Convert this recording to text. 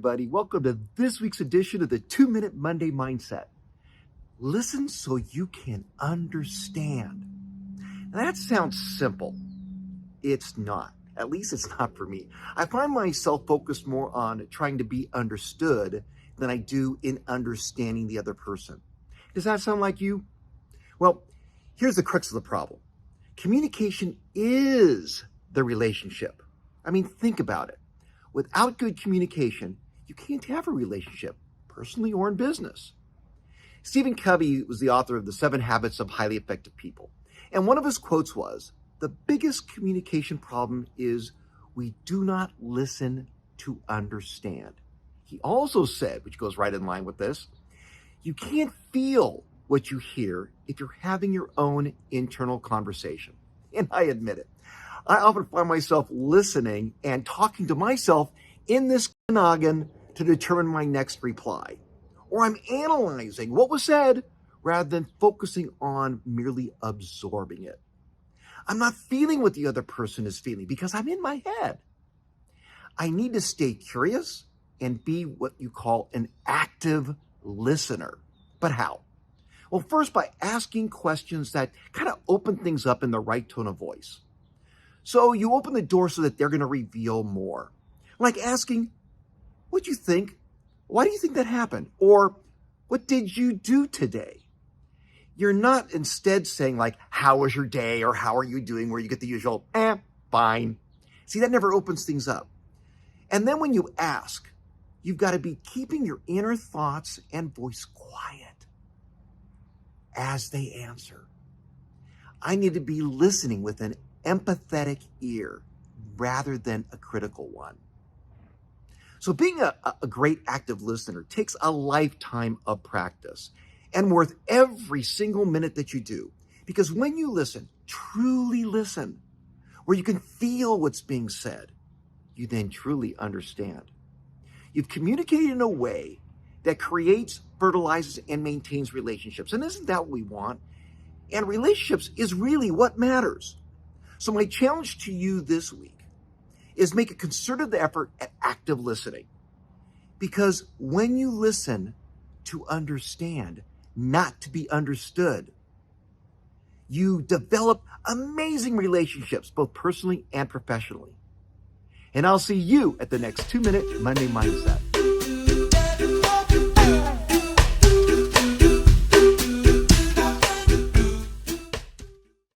everybody. Welcome to this week's edition of the 2-Minute Monday Mindset. Listen so you can understand. Now, that sounds simple. It's not. At least it's not for me. I find myself focused more on trying to be understood than I do in understanding the other person. Does that sound like you? Well, here's the crux of the problem. Communication is the relationship. I mean, think about it. Without good communication, you can't have a relationship, personally or in business. Stephen Covey was the author of The 7 Habits of Highly Effective People. And one of his quotes was, "The biggest communication problem is we do not listen to understand." He also said, which goes right in line with this, you can't feel what you hear if you're having your own internal conversation. And I admit it. I often find myself listening and talking to myself in this noggin to determine my next reply. Or I'm analyzing what was said rather than focusing on merely absorbing it. I'm not feeling what the other person is feeling because I'm in my head. I need to stay curious and be what you call an active listener. But how? Well, first by asking questions that kind of open things up in the right tone of voice. So you open the door so that they're going to reveal more. Like asking, "What'd you think? Why do you think that happened?" Or, "What did you do today?" You're not instead saying like, "How was your day?" or "How are you doing?" where you get the usual, fine. See, that never opens things up. And then when you ask, you've got to be keeping your inner thoughts and voice quiet as they answer. I need to be listening with an empathetic ear rather than a critical one. So being a great active listener takes a lifetime of practice and worth every single minute that you do. Because when you listen, truly listen, where you can feel what's being said, you then truly understand. You've communicated in a way that creates, fertilizes, and maintains relationships. And isn't that what we want? And relationships is really what matters. So my challenge to you this week is make a concerted effort at active listening. Because when you listen to understand, not to be understood, you develop amazing relationships, both personally and professionally. And I'll see you at the next 2-Minute Monday Mindset.